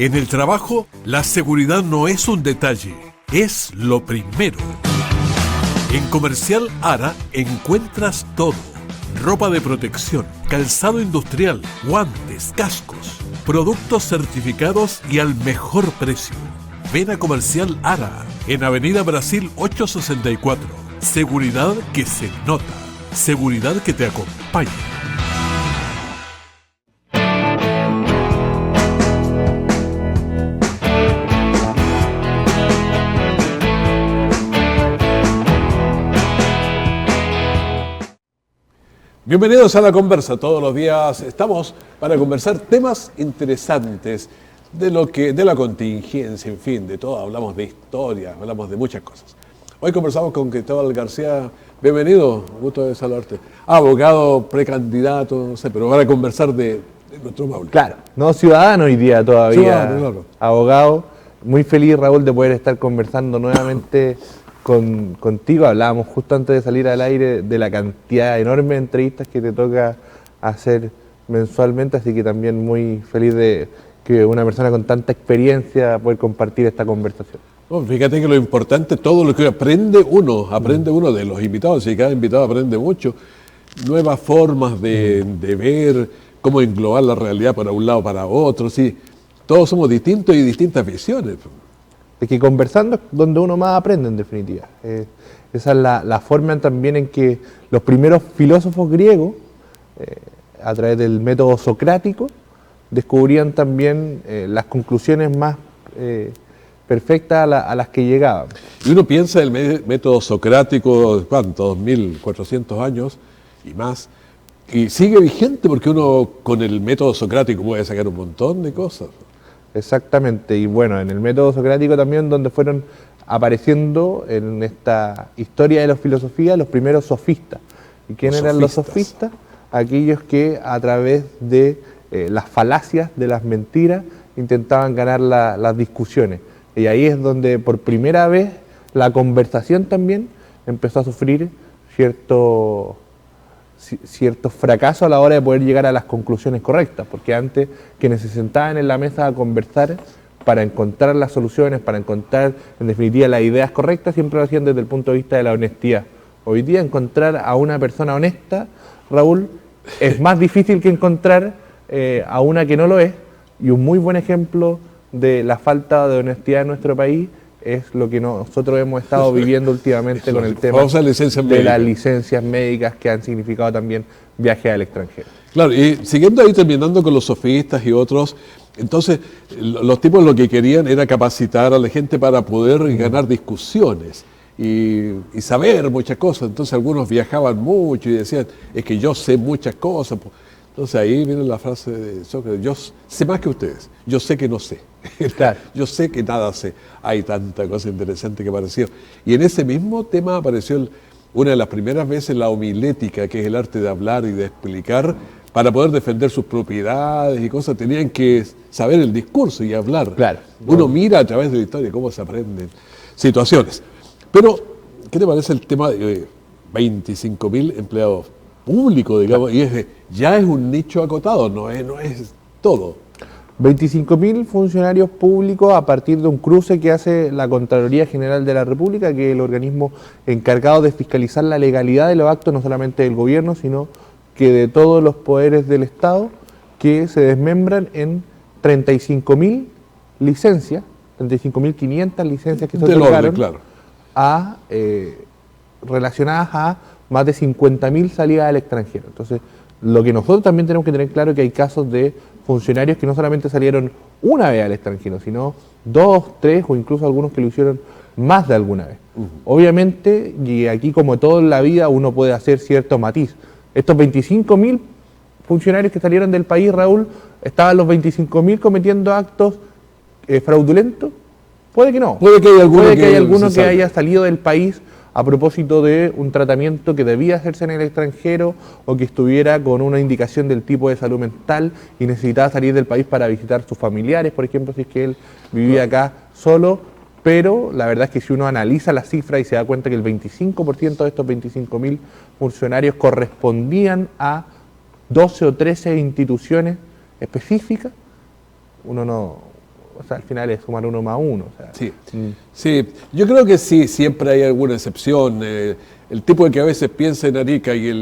En el trabajo, la seguridad no es un detalle, es lo primero. En Comercial Ara encuentras todo. Ropa de protección, calzado industrial, guantes, cascos, productos certificados y al mejor precio. Ven a Comercial Ara, en Avenida Brasil 864. Seguridad que se nota, seguridad que te acompaña. Bienvenidos a La Conversa. Todos los días estamos para conversar temas interesantes de la contingencia, en fin, de todo. Hablamos de historia, hablamos de muchas cosas. Hoy conversamos con Cristóbal García. Bienvenido, gusto de saludarte. Abogado, precandidato, no sé, pero van a conversar de nuestro Maule. Claro, no ciudadano hoy día todavía, claro. Abogado. Muy feliz, Raúl, de poder estar conversando nuevamente contigo. Hablábamos justo antes de salir al aire de la cantidad enorme de entrevistas que te toca hacer mensualmente, así que también muy feliz de que una persona con tanta experiencia pueda compartir esta conversación. No, fíjate que lo importante es todo lo que aprende uno de los invitados, y cada invitado aprende mucho, nuevas formas de ver, cómo englobar la realidad para un lado, para otro, sí. Todos somos distintos y distintas visiones. Es que conversando es donde uno más aprende, en definitiva. Esa es la forma también en que los primeros filósofos griegos, a través del método socrático, descubrían también las conclusiones más perfectas a las que llegaban. Y uno piensa el método socrático, ¿cuánto? 2400 años y más, y sigue vigente porque uno con el método socrático puede sacar un montón de cosas. Exactamente, y bueno, en el método socrático también donde fueron apareciendo en esta historia de la filosofía los primeros sofistas. ¿Y quiénes eran los sofistas? Aquellos que a través de las falacias, de las mentiras, intentaban ganar las discusiones. Y ahí es donde por primera vez la conversación también empezó a sufrir ciertos fracasos a la hora de poder llegar a las conclusiones correctas, porque antes quienes se sentaban en la mesa a conversar para encontrar las soluciones, para encontrar en definitiva las ideas correctas, siempre lo hacían desde el punto de vista de la honestidad. Hoy día encontrar a una persona honesta, Raúl, es más difícil que encontrar a una que no lo es, y un muy buen ejemplo de la falta de honestidad en nuestro país es lo que nosotros hemos estado viviendo últimamente con el tema de las licencias médicas que han significado también viajes al extranjero. Claro, y siguiendo ahí, terminando con los sofistas y otros, entonces los tipos lo que querían era capacitar a la gente para poder ganar discusiones y saber muchas cosas. Entonces algunos viajaban mucho y decían, es que yo sé muchas cosas. Entonces ahí viene la frase de Sócrates, yo sé más que ustedes, yo sé que no sé. Claro. Yo sé que nada sé. Hay tanta cosa interesante que apareció. Y en ese mismo tema apareció una de las primeras veces la homilética, que es el arte de hablar y de explicar. Para poder defender sus propiedades y cosas, tenían que saber el discurso y hablar. Claro. Uno mira a través de la historia cómo se aprenden situaciones. Pero, ¿qué te parece el tema de 25.000 empleados públicos, digamos? Y ya es un nicho acotado, no es todo. 25.000 funcionarios públicos a partir de un cruce que hace la Contraloría General de la República, que es el organismo encargado de fiscalizar la legalidad de los actos, no solamente del gobierno, sino que de todos los poderes del Estado, que se desmembran en 35.000 licencias, 35.500 licencias que se otorgaron, claro, relacionadas a más de 50.000 salidas al extranjero. Entonces, lo que nosotros también tenemos que tener claro es que hay casos de funcionarios que no solamente salieron una vez al extranjero, sino 2, 3 o incluso algunos que lo hicieron más de alguna vez. Obviamente, y aquí como todo en la vida uno puede hacer cierto matiz. Estos 25.000 funcionarios que salieron del país, Raúl, ¿estaban los 25.000 cometiendo actos fraudulentos? Puede que no. Puede que hay alguno que haya salido del país a propósito de un tratamiento que debía hacerse en el extranjero o que estuviera con una indicación del tipo de salud mental y necesitaba salir del país para visitar sus familiares, por ejemplo, si es que él vivía acá solo, pero la verdad es que si uno analiza las cifras y se da cuenta que el 25% de estos 25.000 funcionarios correspondían a 12 o 13 instituciones específicas, uno no o sea, al final es sumar 1 más 1. O sea, Sí, sí, yo creo que sí, siempre hay alguna excepción. El tipo de que a veces piensa en Arica y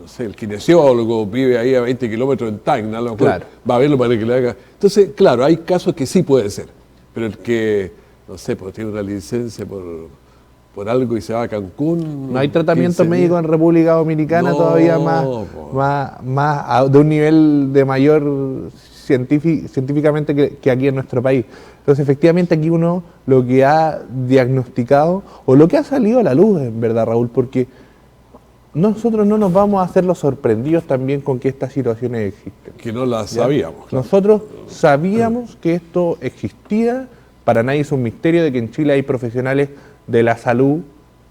no sé, el kinesiólogo vive ahí a 20 kilómetros en Tacna, a lo mejor Claro. va a verlo para que le haga. Entonces, claro, hay casos que sí puede ser, pero el que, no sé, pues tiene una licencia por algo y se va a Cancún. no hay tratamiento 15 médico días. en República Dominicana No, todavía po. de un nivel de mayor científicamente que aquí en nuestro país. Entonces, efectivamente, aquí uno lo que ha diagnosticado, o lo que ha salido a la luz, en verdad, Raúl, porque nosotros no nos vamos a hacer los sorprendidos también con que estas situaciones existen. Que no la ¿Ya? sabíamos. Claro. Nosotros sabíamos que esto existía, para nadie es un misterio de que en Chile hay profesionales de la salud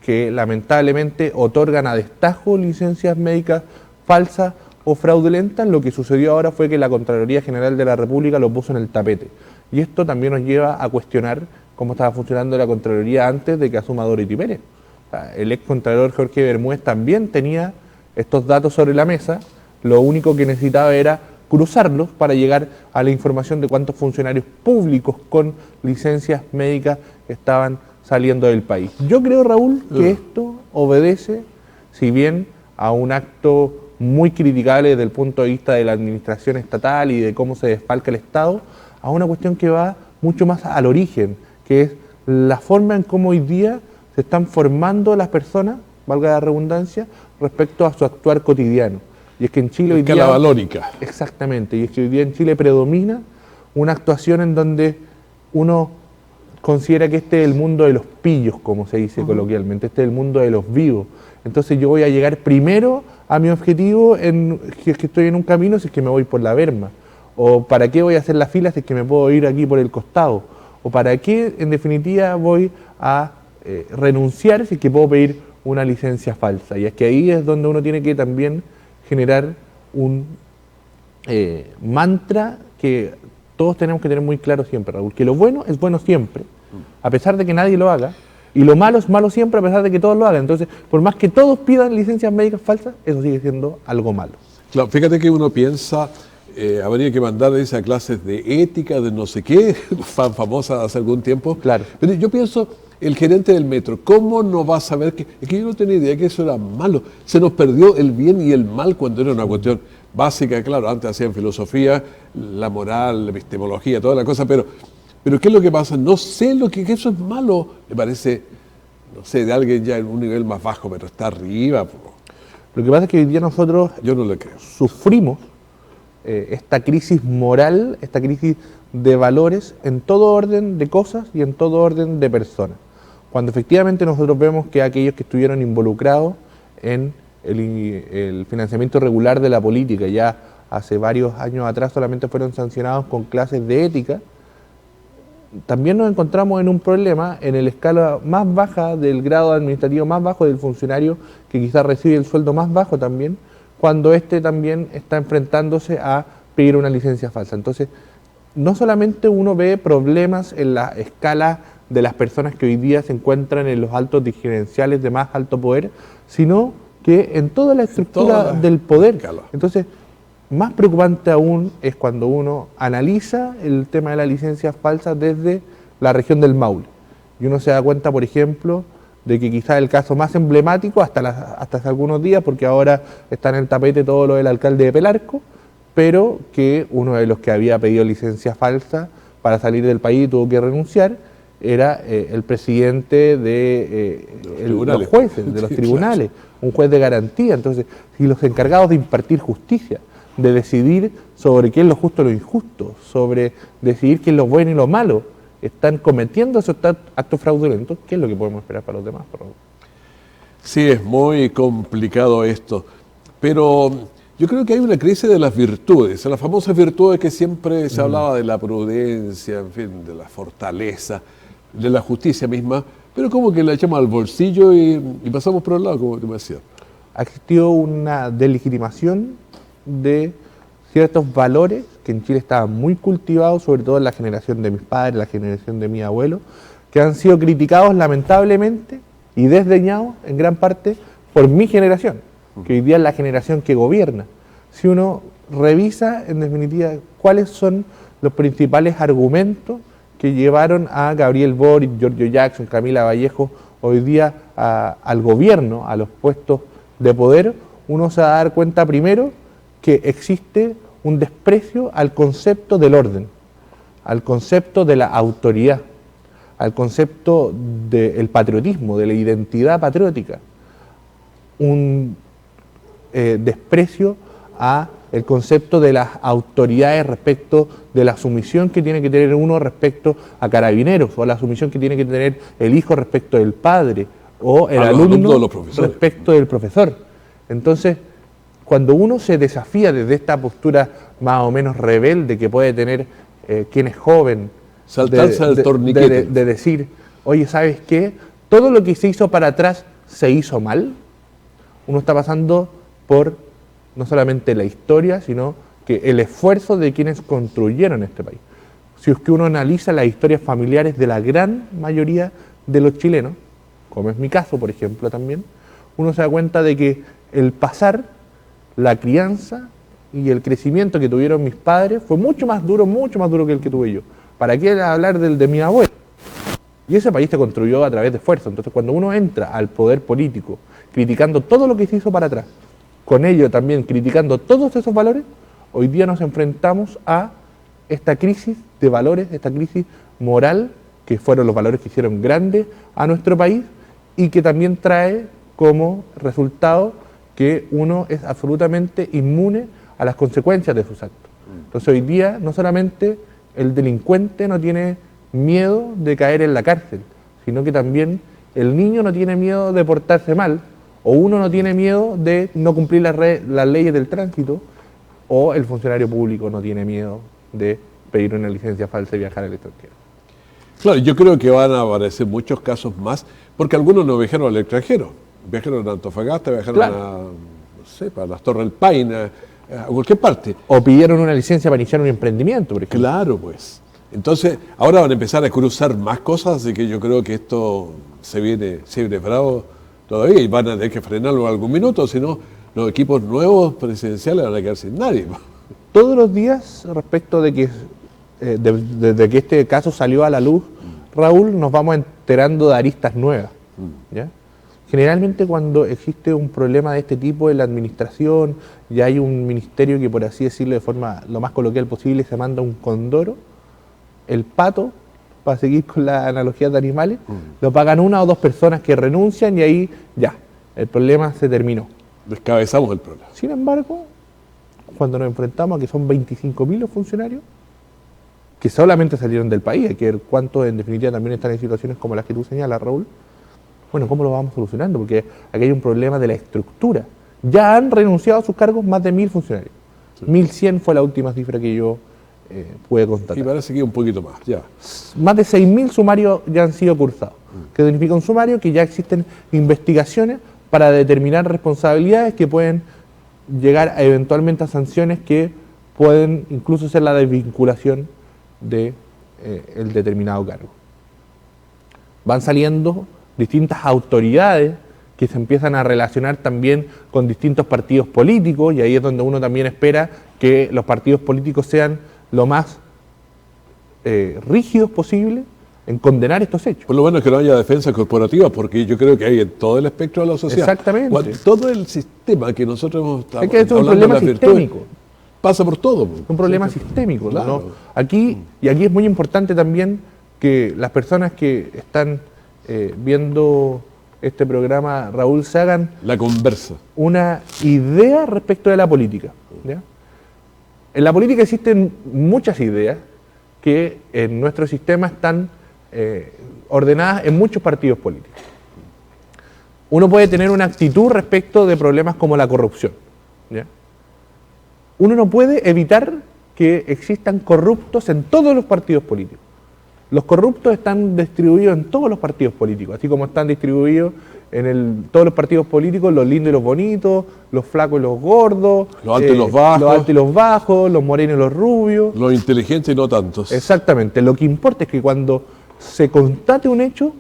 que lamentablemente otorgan a destajo licencias médicas falsas o fraudulentas. Lo que sucedió ahora fue que la Contraloría General de la República lo puso en el tapete. Y esto también nos lleva a cuestionar cómo estaba funcionando la Contraloría antes de que asuma Dorothy Pérez. O sea, el ex Contralor Jorge Bermúdez también tenía estos datos sobre la mesa, lo único que necesitaba era cruzarlos para llegar a la información de cuántos funcionarios públicos con licencias médicas estaban saliendo del país. Yo creo, Raúl, que esto obedece, si bien a un acto muy criticable desde el punto de vista de la administración estatal y de cómo se desfalca el Estado, a una cuestión que va mucho más al origen, que es la forma en cómo hoy día se están formando las personas, valga la redundancia, respecto a su actuar cotidiano. Y es que en Chile hoy día... la valórica. Exactamente, y es que hoy día en Chile predomina una actuación en donde uno considera que este es el mundo de los pillos, como se dice coloquialmente, este es el mundo de los vivos. Entonces yo voy a llegar primero a mi objetivo si es que estoy en un camino, si es que me voy por la berma. O para qué voy a hacer la fila si es que me puedo ir aquí por el costado. O para qué, en definitiva, voy a renunciar si es que puedo pedir una licencia falsa. Y es que ahí es donde uno tiene que también generar un mantra que todos tenemos que tener muy claro siempre, Raúl, que lo bueno es bueno siempre, a pesar de que nadie lo haga, y lo malo es malo siempre, a pesar de que todos lo hagan. Entonces, por más que todos pidan licencias médicas falsas, eso sigue siendo algo malo. Claro, fíjate que uno piensa, habría que mandar esas clases de ética, de no sé qué, famosas hace algún tiempo. Claro. Pero yo pienso, el gerente del metro, ¿cómo no va a saber que? Es que yo no tenía idea que eso era malo. Se nos perdió el bien y el mal cuando era una cuestión básica, claro, antes hacían filosofía, la moral, la epistemología, toda la cosa, pero ¿qué es lo que pasa? No sé que eso es malo, me parece, no sé, de alguien ya en un nivel más bajo, pero está arriba. Lo que pasa es que hoy día nosotros Yo no le creo. sufrimos esta crisis moral, esta crisis de valores en todo orden de cosas y en todo orden de personas. Cuando efectivamente nosotros vemos que aquellos que estuvieron involucrados en el financiamiento regular de la política, ya hace varios años atrás solamente fueron sancionados con clases de ética, también nos encontramos en un problema en la escala más baja del grado administrativo más bajo del funcionario que quizás recibe el sueldo más bajo también, cuando éste también está enfrentándose a pedir una licencia falsa. Entonces, no solamente uno ve problemas en la escala de las personas que hoy día se encuentran en los altos dirigenciales de más alto poder, sino que en toda la estructura del poder. Entonces, más preocupante aún es cuando uno analiza el tema de la licencia falsa desde la región del Maule. Y uno se da cuenta, por ejemplo, de que quizás el caso más emblemático hasta hace algunos días, porque ahora está en el tapete todo lo del alcalde de Pelarco, pero que uno de los que había pedido licencia falsa para salir del país y tuvo que renunciar, era el presidente de los jueces, de los tribunales, un juez de garantía. Entonces, si los encargados de impartir justicia, de decidir sobre qué es lo justo y lo injusto, sobre decidir qué es lo bueno y lo malo, están cometiendo esos actos fraudulentos, ¿qué es lo que podemos esperar para los demás? Sí, es muy complicado esto, pero yo creo que hay una crisis de las virtudes, las famosas virtudes que siempre se hablaba de la prudencia, en fin, de la fortaleza, de la justicia misma, pero como que la echamos al bolsillo y pasamos por el lado, como tú me decías. Ha existido una delegitimación de ciertos valores que en Chile estaban muy cultivados, sobre todo en la generación de mis padres, la generación de mi abuelo, que han sido criticados lamentablemente y desdeñados en gran parte por mi generación, que hoy día es la generación que gobierna. Si uno revisa, en definitiva, cuáles son los principales argumentos que llevaron a Gabriel Boric, Giorgio Jackson, Camila Vallejo hoy día al gobierno, a los puestos de poder, uno se va a dar cuenta primero que existe un desprecio al concepto del orden, al concepto de la autoridad, al concepto del patriotismo, de la identidad patriótica, un desprecio a el concepto de las autoridades respecto de la sumisión que tiene que tener uno respecto a Carabineros, o la sumisión que tiene que tener el hijo respecto del padre, o el alumno respecto del profesor. Entonces, cuando uno se desafía desde esta postura más o menos rebelde que puede tener quien es joven, saltarse al torniquete, de decir, oye, ¿sabes qué? Todo lo que se hizo para atrás se hizo mal. Uno está pasando por no solamente la historia, sino que el esfuerzo de quienes construyeron este país. Si es que uno analiza las historias familiares de la gran mayoría de los chilenos, como es mi caso, por ejemplo, también, uno se da cuenta de que el pasar, la crianza y el crecimiento que tuvieron mis padres fue mucho más duro que el que tuve yo. ¿Para qué hablar del de mi abuelo? Y ese país se construyó a través de esfuerzo. Entonces, cuando uno entra al poder político, criticando todo lo que se hizo para atrás, con ello también criticando todos esos valores, hoy día nos enfrentamos a esta crisis de valores, esta crisis moral, que fueron los valores que hicieron grande a nuestro país y que también trae como resultado que uno es absolutamente inmune a las consecuencias de sus actos. Entonces hoy día no solamente el delincuente no tiene miedo de caer en la cárcel, sino que también el niño no tiene miedo de portarse mal, o uno no tiene miedo de no cumplir las leyes del tránsito, o el funcionario público no tiene miedo de pedir una licencia falsa y viajar al extranjero. Claro, yo creo que van a aparecer muchos casos más, porque algunos no viajaron al extranjero, viajaron a Antofagasta, viajaron a, no sé, para las Torres del Paine, a cualquier parte. O pidieron una licencia para iniciar un emprendimiento, por ejemplo. Claro, pues. Entonces, ahora van a empezar a cruzar más cosas, así que yo creo que esto se viene bravo todavía y van a tener que frenarlo algún minuto, si no, los equipos nuevos presidenciales van a quedar sin nadie. Todos los días, respecto de que desde que este caso salió a la luz, Raúl, nos vamos enterando de aristas nuevas, ¿ya? Generalmente cuando existe un problema de este tipo en la administración y hay un ministerio que, por así decirlo de forma lo más coloquial posible, se manda un condoro, el pato, para seguir con la analogía de animales, lo pagan una o dos personas que renuncian y ahí ya, el problema se terminó. Descabezamos el problema. Sin embargo, cuando nos enfrentamos a que son 25.000 los funcionarios, que solamente salieron del país, hay que ver cuántos en definitiva también están en situaciones como las que tú señalas, Raúl. Bueno, ¿cómo lo vamos solucionando? Porque aquí hay un problema de la estructura. Ya han renunciado a sus cargos más de 1.000 funcionarios. Sí. 1.100 fue la última cifra que yo pude constatar. Y parece que un poquito más, ya. Más de 6.000 sumarios ya han sido cursados. ¿Qué significa un sumario? Que ya existen investigaciones para determinar responsabilidades que pueden llegar eventualmente a sanciones que pueden incluso ser la desvinculación de el determinado cargo. Van saliendo distintas autoridades que se empiezan a relacionar también con distintos partidos políticos, y ahí es donde uno también espera que los partidos políticos sean lo más rígidos posible en condenar estos hechos. Por lo menos que no haya defensa corporativa, porque yo creo que hay en todo el espectro de la sociedad. Exactamente. Todo el sistema que nosotros hemos es que es un problema sistémico. Pasa por todo. Un problema sistémico. Claro. ¿No? Aquí es muy importante también que las personas que están viendo este programa, Raúl, se hagan la conversa, una idea respecto de la política, ¿ya? En la política existen muchas ideas que en nuestro sistema están ordenadas en muchos partidos políticos. Uno puede tener una actitud respecto de problemas como la corrupción, ¿ya? Uno no puede evitar que existan corruptos en todos los partidos políticos. Los corruptos están distribuidos en todos los partidos políticos, así como están distribuidos en todos los partidos políticos, los lindos y los bonitos, los flacos y los gordos, los altos y los bajos, los morenos y los rubios. Los inteligentes y no tantos. Exactamente. Lo que importa es que cuando se constate un hecho,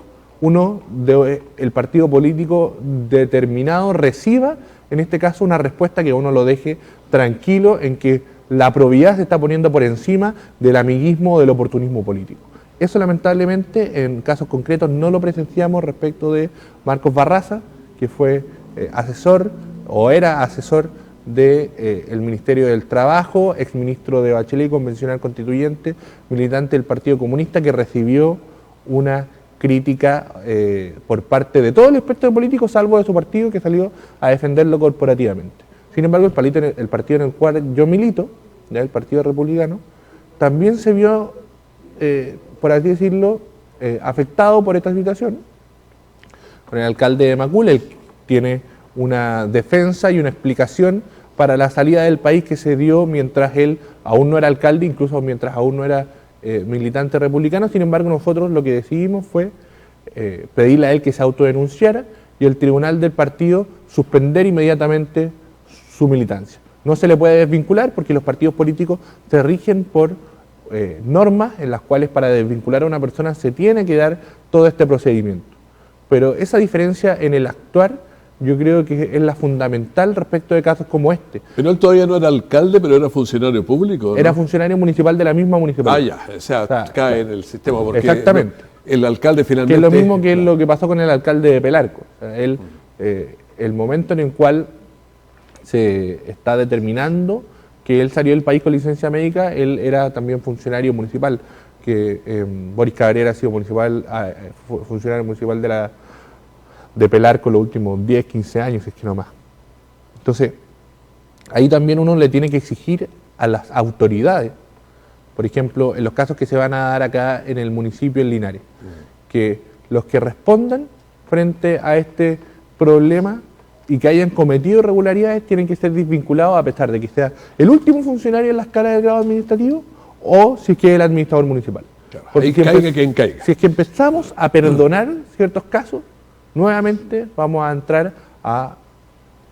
el partido político determinado reciba, en este caso, una respuesta que uno lo deje tranquilo en que la probidad se está poniendo por encima del amiguismo o del oportunismo político. Eso lamentablemente en casos concretos no lo presenciamos respecto de Marcos Barraza, que fue asesor o era asesor del Ministerio del Trabajo, exministro de Bachelet, convencional constituyente, militante del Partido Comunista, que recibió una crítica por parte de todo el espectro político, salvo de su partido, que salió a defenderlo corporativamente. Sin embargo, el partido en el cual yo milito, ¿ya?, el Partido Republicano, también se vio, por así decirlo, afectado por esta situación. Con el alcalde de Macul, él tiene una defensa y una explicación para la salida del país que se dio mientras él aún no era alcalde, incluso mientras aún no era militante republicano. Sin embargo, nosotros lo que decidimos fue pedirle a él que se autodenunciara y el tribunal del partido suspender inmediatamente su militancia. No se le puede desvincular porque los partidos políticos se rigen por normas en las cuales para desvincular a una persona se tiene que dar todo este procedimiento. Pero esa diferencia en el actuar yo creo que es la fundamental respecto de casos como este. Pero él todavía no era alcalde, pero era funcionario público, ¿no? Era funcionario municipal de la misma municipalidad. Ah, ya, o sea, cae en el sistema. Porque exactamente. El alcalde finalmente... Que es lo mismo que lo que pasó con el alcalde de Pelarco. O sea, él, el momento en el cual se está determinando que él salió del país con licencia médica, él era también funcionario municipal, que Boris Cabrera ha sido funcionario municipal de Pelarco los últimos 10, 15 años, es que no más. Entonces, ahí también uno le tiene que exigir a las autoridades, por ejemplo, en los casos que se van a dar acá en el municipio en Linares, que los que respondan frente a este problema y que hayan cometido irregularidades tienen que ser desvinculados a pesar de que sea el último funcionario en la escala del grado administrativo o si es que es el administrador municipal. Claro, porque ahí caiga quien caiga. Si es que empezamos a perdonar ciertos casos, nuevamente vamos a entrar a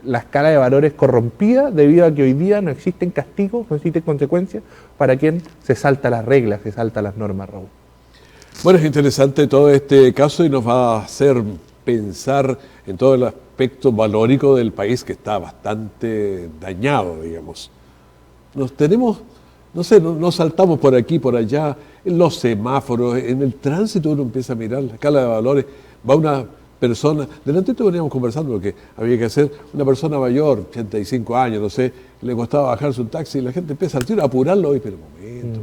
la escala de valores corrompida debido a que hoy día no existen castigos, no existen consecuencias para quien se salta las reglas, se salta las normas, Raúl. Bueno, es interesante todo este caso y nos va a hacer pensar en todo el aspecto valórico del país que está bastante dañado, digamos. Nos saltamos por aquí, por allá, en los semáforos, en el tránsito uno empieza a mirar la escala de valores, va una persona, delante veníamos conversando lo que había que hacer, una persona mayor, 85 años, no sé, le costaba bajarse un taxi y la gente empieza al tiro a apurarlo, y pero un momento,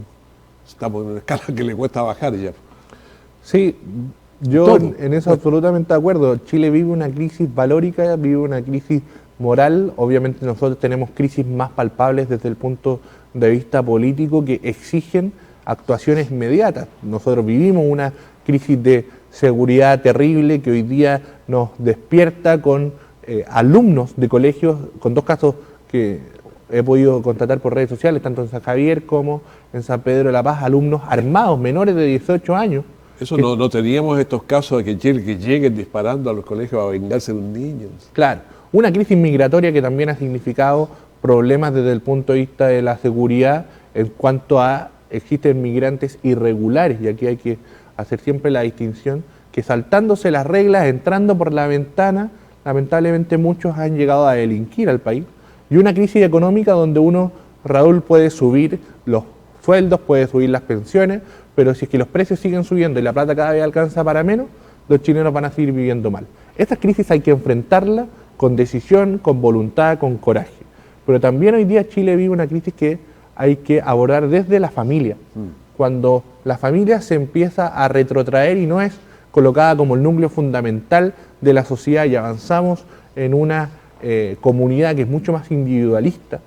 estamos en una escala que le cuesta bajar ya. Sí, yo en eso absolutamente de acuerdo. Chile vive una crisis valórica, vive una crisis moral. Obviamente nosotros tenemos crisis más palpables desde el punto de vista político que exigen actuaciones inmediatas. Nosotros vivimos una crisis de seguridad terrible que hoy día nos despierta con alumnos de colegios, con dos casos que he podido constatar por redes sociales, tanto en San Javier como en San Pedro de la Paz, alumnos armados, menores de 18 años. Eso no teníamos estos casos de que lleguen disparando a los colegios a vengarse de un niño. Claro, una crisis migratoria que también ha significado problemas desde el punto de vista de la seguridad en cuanto a existen migrantes irregulares, y aquí hay que hacer siempre la distinción que saltándose las reglas, entrando por la ventana, lamentablemente muchos han llegado a delinquir al país, y una crisis económica donde uno, Raúl, puede subir los sueldos, puede subir las pensiones, pero si es que los precios siguen subiendo y la plata cada vez alcanza para menos, los chilenos van a seguir viviendo mal. Estas crisis hay que enfrentarlas con decisión, con voluntad, con coraje. Pero también hoy día Chile vive una crisis que hay que abordar desde la familia. Cuando la familia se empieza a retrotraer y no es colocada como el núcleo fundamental de la sociedad y avanzamos en una comunidad que es mucho más individualista,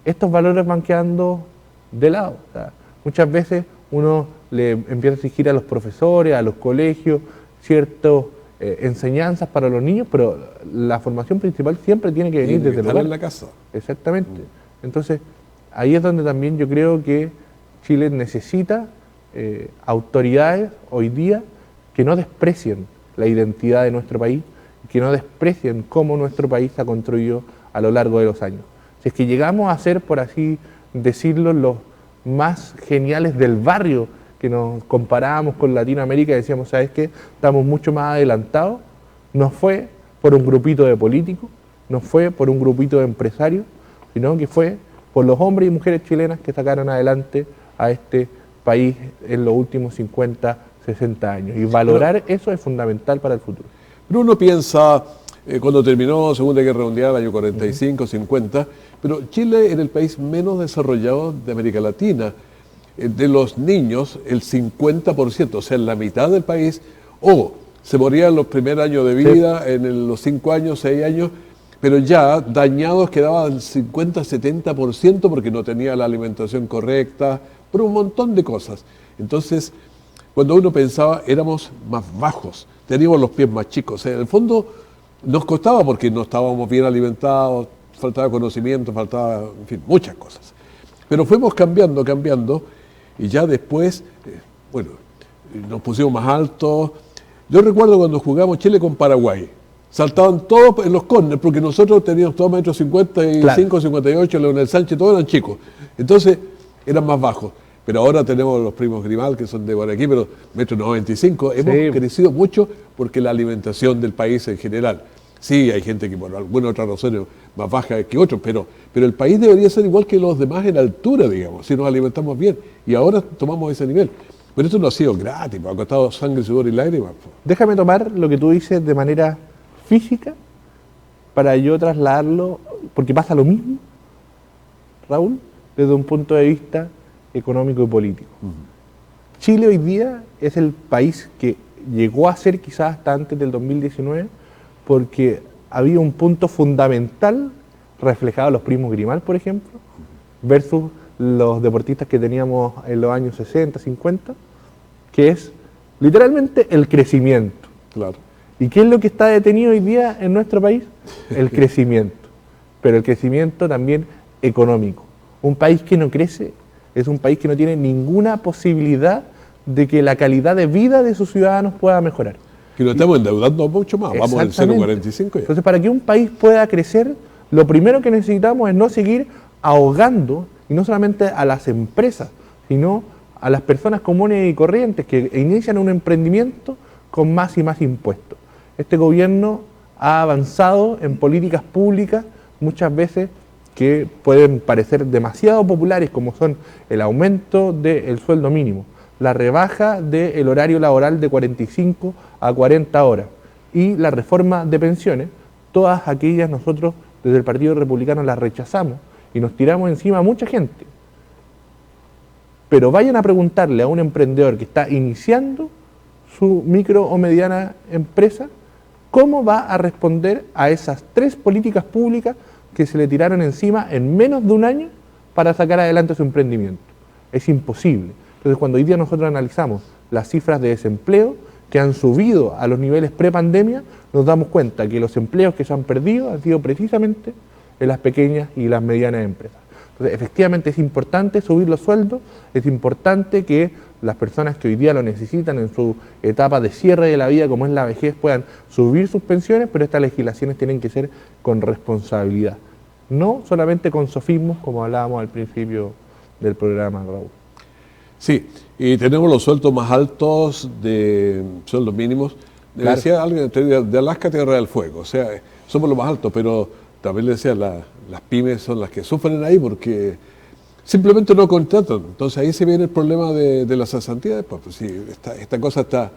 estos valores van quedando de lado. O sea, muchas veces uno le empieza a exigir a los profesores, a los colegios, ciertas enseñanzas para los niños, pero la formación principal siempre tiene que venir desde el hogar. En la casa. Exactamente. Entonces, ahí es donde también yo creo que Chile necesita autoridades hoy día que no desprecien la identidad de nuestro país, que no desprecien cómo nuestro país se ha construido a lo largo de los años. Si es que llegamos a ser, por así decirlo, los más geniales del barrio, que nos comparábamos con Latinoamérica y decíamos, ¿sabes qué? Estamos mucho más adelantados. No fue por un grupito de políticos, no fue por un grupito de empresarios, sino que fue por los hombres y mujeres chilenas que sacaron adelante a este país en los últimos 50, 60 años. Y valorar eso es fundamental para el futuro. Pero uno piensa, cuando terminó Segunda Guerra Mundial, año 45, 50, pero Chile era el país menos desarrollado de América Latina. De los niños, el 50%, o sea, la mitad del país, o se morían los primeros años de vida, en los 5 años, 6 años, pero ya dañados quedaban 50, 70% porque no tenía la alimentación correcta, por un montón de cosas. Entonces, cuando uno pensaba, éramos más bajos, teníamos los pies más chicos. O sea, en el fondo nos costaba porque no estábamos bien alimentados, faltaba conocimiento, faltaba, en fin, muchas cosas. Pero fuimos cambiando, y ya después, bueno, nos pusimos más altos. Yo recuerdo cuando jugamos Chile con Paraguay, saltaban todos en los córneres, porque nosotros teníamos todos metros 55, 58, Leonel Sánchez, todos eran chicos. Entonces, eran más bajos. Pero ahora tenemos los primos Grimal, que son de por aquí, pero metro 95. Hemos crecido mucho porque la alimentación del país en general. Sí, hay gente que por alguna otra razón es más baja que otros, pero el país debería ser igual que los demás en altura, digamos, si nos alimentamos bien. Y ahora tomamos ese nivel. Pero esto no ha sido gratis, ha costado sangre, sudor y lágrimas. Déjame tomar lo que tú dices de manera física para yo trasladarlo, porque pasa lo mismo, Raúl, desde un punto de vista económico y político. Chile hoy día es el país que llegó a ser quizás hasta antes del 2019 porque había un punto fundamental reflejado en los primos Grimal, por ejemplo, versus los deportistas que teníamos en los años 60, 50, que es literalmente el crecimiento. Claro. ¿Y qué es lo que está detenido hoy día en nuestro país? El crecimiento, pero el crecimiento también económico. Un país que no crece es un país que no tiene ninguna posibilidad de que la calidad de vida de sus ciudadanos pueda mejorar. Que nos estamos endeudando mucho más, vamos al 0,45 ya. Entonces, para que un país pueda crecer, lo primero que necesitamos es no seguir ahogando, y no solamente a las empresas, sino a las personas comunes y corrientes que inician un emprendimiento con más y más impuestos. Este gobierno ha avanzado en políticas públicas muchas veces que pueden parecer demasiado populares, como son el aumento del sueldo mínimo, la rebaja del horario laboral de 45 a 40 horas y la reforma de pensiones. Todas aquellas nosotros desde el Partido Republicano las rechazamos y nos tiramos encima a mucha gente. Pero vayan a preguntarle a un emprendedor que está iniciando su micro o mediana empresa cómo va a responder a esas 3 políticas públicas que se le tiraron encima en menos de un año para sacar adelante su emprendimiento. Es imposible. Entonces, cuando hoy día nosotros analizamos las cifras de desempleo que han subido a los niveles prepandemia, nos damos cuenta que los empleos que se han perdido han sido precisamente en las pequeñas y las medianas empresas. Entonces, efectivamente es importante subir los sueldos, es importante que las personas que hoy día lo necesitan en su etapa de cierre de la vida, como es la vejez, puedan subir sus pensiones, pero estas legislaciones tienen que ser con responsabilidad, no solamente con sofismos, como hablábamos al principio del programa, Raúl. Sí, y tenemos los sueldos más altos de sueldos mínimos. Claro. Decía alguien de Alaska, Tierra del Fuego, o sea, somos los más altos, pero también le decía, las pymes son las que sufren ahí porque simplemente no contratan. Entonces ahí se viene el problema de las cesantías. Pues sí, esta cosa está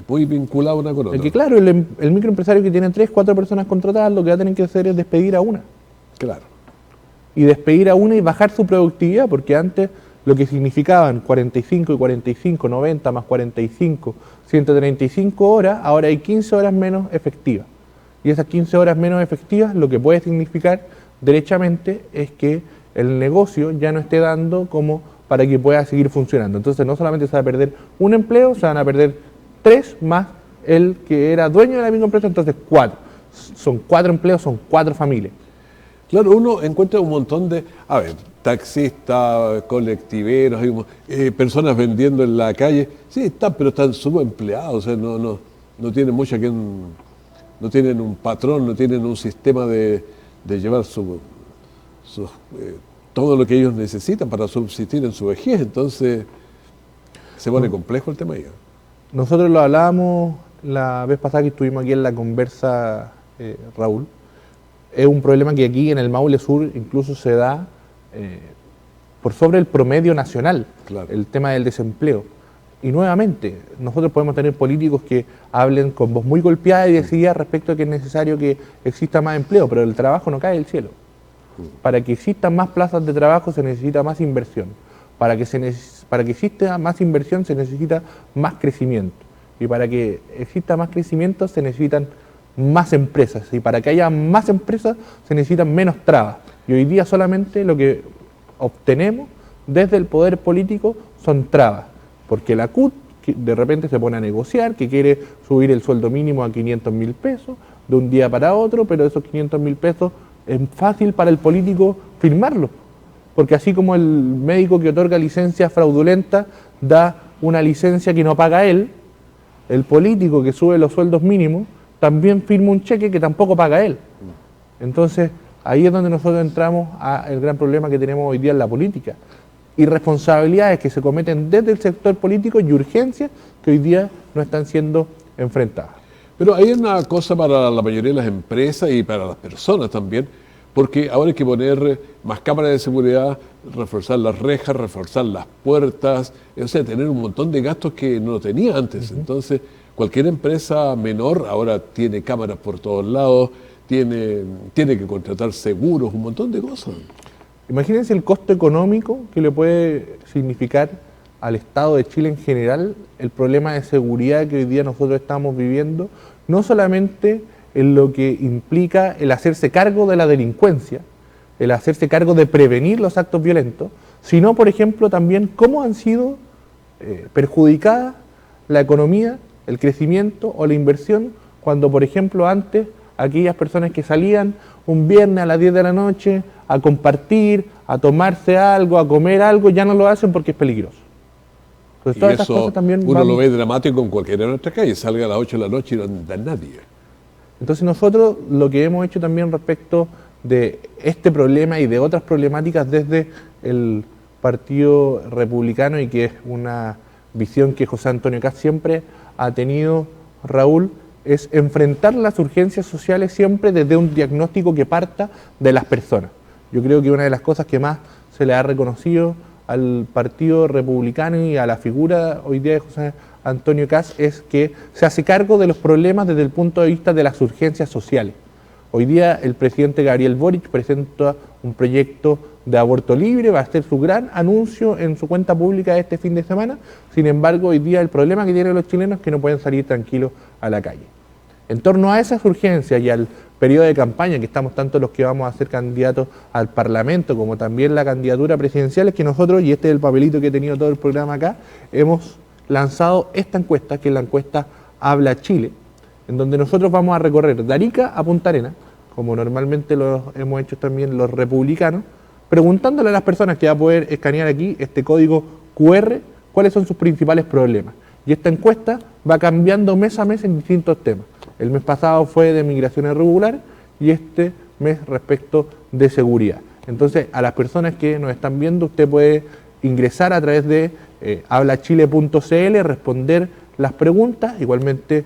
muy vinculada una con otra. Es que claro, el microempresario que tiene 3, 4 personas contratadas, lo que va a tener que hacer es despedir a una. Claro. Y despedir a una y bajar su productividad, porque antes lo que significaban 45 y 45, 90 más 45, 135 horas, ahora hay 15 horas menos efectivas. Y esas 15 horas menos efectivas lo que puede significar derechamente es que el negocio ya no esté dando como para que pueda seguir funcionando. Entonces no solamente se va a perder un empleo, se van a perder 3 más el que era dueño de la misma empresa, entonces 4. Son 4 empleos, son 4 familias. Claro, uno encuentra un montón de, taxistas, colectiveros, personas vendiendo en la calle. Sí, están, pero están subempleados, o sea, no tienen mucha no tienen un patrón, no tienen un sistema de llevar todo lo que ellos necesitan para subsistir en su vejez. Entonces se pone complejo el tema ya. Nosotros lo hablábamos la vez pasada que estuvimos aquí en la conversa, Raúl. Es un problema que aquí en el Maule Sur incluso se da por sobre el promedio nacional, Claro. el tema del desempleo. Y nuevamente, nosotros podemos tener políticos que hablen con voz muy golpeada y decidida respecto a que es necesario que exista más empleo, pero el trabajo no cae del cielo. Para que existan más plazas de trabajo se necesita más inversión. Para que exista más inversión se necesita más crecimiento. Y para que exista más crecimiento se necesitan más empresas. Y para que haya más empresas se necesitan menos trabas. Y hoy día solamente lo que obtenemos desde el poder político son trabas. Porque la CUT que de repente se pone a negociar, que quiere subir el sueldo mínimo a 500.000 pesos de un día para otro, pero esos 500.000 pesos es fácil para el político firmarlo. Porque así como el médico que otorga licencia fraudulenta da una licencia que no paga él, el político que sube los sueldos mínimos también firma un cheque que tampoco paga él. Entonces, ahí es donde nosotros entramos al gran problema que tenemos hoy día en la política. Irresponsabilidades que se cometen desde el sector político y urgencias que hoy día no están siendo enfrentadas. Pero hay una cosa para la mayoría de las empresas y para las personas también, porque ahora hay que poner más cámaras de seguridad, reforzar las rejas, reforzar las puertas, o sea, tener un montón de gastos que no tenía antes. Entonces, cualquier empresa menor ahora tiene cámaras por todos lados, tiene que contratar seguros, un montón de cosas. Imagínense el costo económico que le puede significar al Estado de Chile en general el problema de seguridad que hoy día nosotros estamos viviendo, no solamente en lo que implica el hacerse cargo de la delincuencia, el hacerse cargo de prevenir los actos violentos, sino, por ejemplo, también cómo han sido perjudicadas la economía, el crecimiento o la inversión, cuando, por ejemplo, antes aquellas personas que salían un viernes a las 10 de la noche a compartir, a tomarse algo, a comer algo, ya no lo hacen porque es peligroso. Entonces, Y todas estas eso cosas también uno van... lo ve dramático en cualquiera de nuestras calles, salga a las 8 de la noche y no anda nadie. Entonces nosotros lo que hemos hecho también respecto de este problema y de otras problemáticas desde el Partido Republicano, y que es una visión que José Antonio Kast siempre ha tenido, Raúl, es enfrentar las urgencias sociales siempre desde un diagnóstico que parta de las personas. Yo creo que una de las cosas que más se le ha reconocido al Partido Republicano y a la figura hoy día de José Antonio Kast es que se hace cargo de los problemas desde el punto de vista de las urgencias sociales. Hoy día el presidente Gabriel Boric presenta un proyecto de aborto libre, va a hacer su gran anuncio en su cuenta pública este fin de semana. Sin embargo, hoy día el problema que tienen los chilenos es que no pueden salir tranquilos a la calle. En torno a esas urgencias y al periodo de campaña, que estamos tanto los que vamos a ser candidatos al Parlamento como también la candidatura presidencial, es que nosotros, y este es el papelito que he tenido todo el programa acá, hemos lanzado esta encuesta, que es la encuesta Habla Chile, en donde nosotros vamos a recorrer de Arica a Punta Arenas, como normalmente lo hemos hecho también los republicanos, preguntándole a las personas que va a poder escanear aquí este código QR, cuáles son sus principales problemas. Y esta encuesta va cambiando mes a mes en distintos temas. El mes pasado fue de migración irregular y este mes respecto de seguridad. Entonces, a las personas que nos están viendo, usted puede ingresar a través de hablachile.cl, responder las preguntas. Igualmente,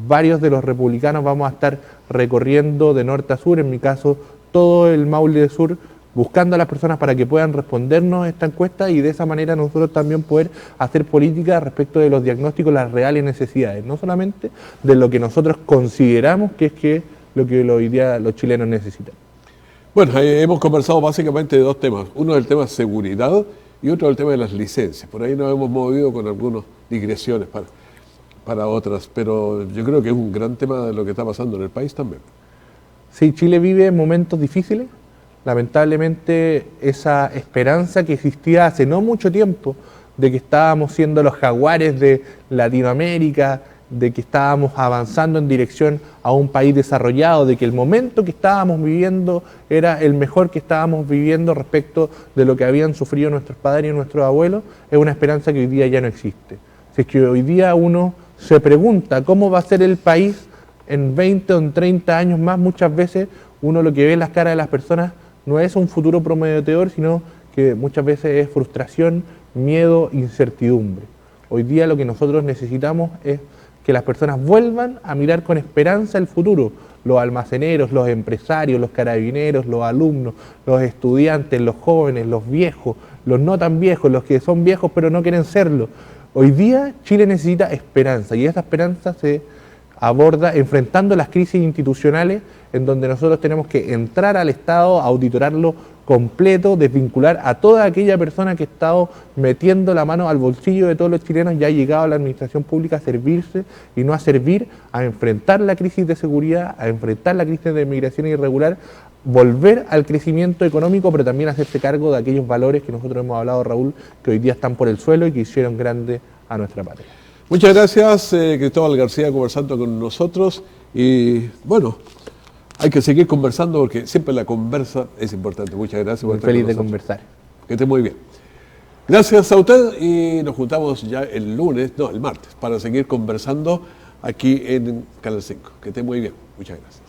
varios de los republicanos vamos a estar recorriendo de norte a sur, en mi caso, todo el Maule Sur, buscando a las personas para que puedan respondernos esta encuesta y de esa manera nosotros también poder hacer política respecto de los diagnósticos, las reales necesidades, no solamente de lo que nosotros consideramos que es lo que hoy día los chilenos necesitan. Bueno, hemos conversado básicamente de dos temas. Uno es el tema de seguridad y otro el tema de las licencias. Por ahí nos hemos movido con algunas digresiones para otras, pero yo creo que es un gran tema de lo que está pasando en el país también. Sí, Chile vive momentos difíciles. Lamentablemente esa esperanza que existía hace no mucho tiempo de que estábamos siendo los jaguares de Latinoamérica, de que estábamos avanzando en dirección a un país desarrollado, de que el momento que estábamos viviendo era el mejor que estábamos viviendo respecto de lo que habían sufrido nuestros padres y nuestros abuelos, es una esperanza que hoy día ya no existe. Si es que hoy día uno se pregunta cómo va a ser el país en 20 o en 30 años más, muchas veces uno lo que ve en las caras de las personas no es un futuro prometedor, sino que muchas veces es frustración, miedo, incertidumbre. Hoy día lo que nosotros necesitamos es que las personas vuelvan a mirar con esperanza el futuro, los almaceneros, los empresarios, los carabineros, los alumnos, los estudiantes, los jóvenes, los viejos, los no tan viejos, los que son viejos pero no quieren serlo. Hoy día Chile necesita esperanza y esa esperanza se aborda enfrentando las crisis institucionales en donde nosotros tenemos que entrar al Estado, auditorarlo completo, desvincular a toda aquella persona que ha estado metiendo la mano al bolsillo de todos los chilenos y ha llegado a la administración pública a servirse y no a servir, a enfrentar la crisis de seguridad, a enfrentar la crisis de migración irregular, volver al crecimiento económico, pero también hacerse cargo de aquellos valores que nosotros hemos hablado, Raúl, que hoy día están por el suelo y que hicieron grande a nuestra patria. Muchas gracias, Cristóbal García, conversando con nosotros. Y bueno, hay que seguir conversando porque siempre la conversa es importante. Muchas gracias por estar con nosotros. Feliz de conversar. Que esté muy bien. Gracias a usted y nos juntamos ya el martes, para seguir conversando aquí en Canal 5. Que esté muy bien. Muchas gracias.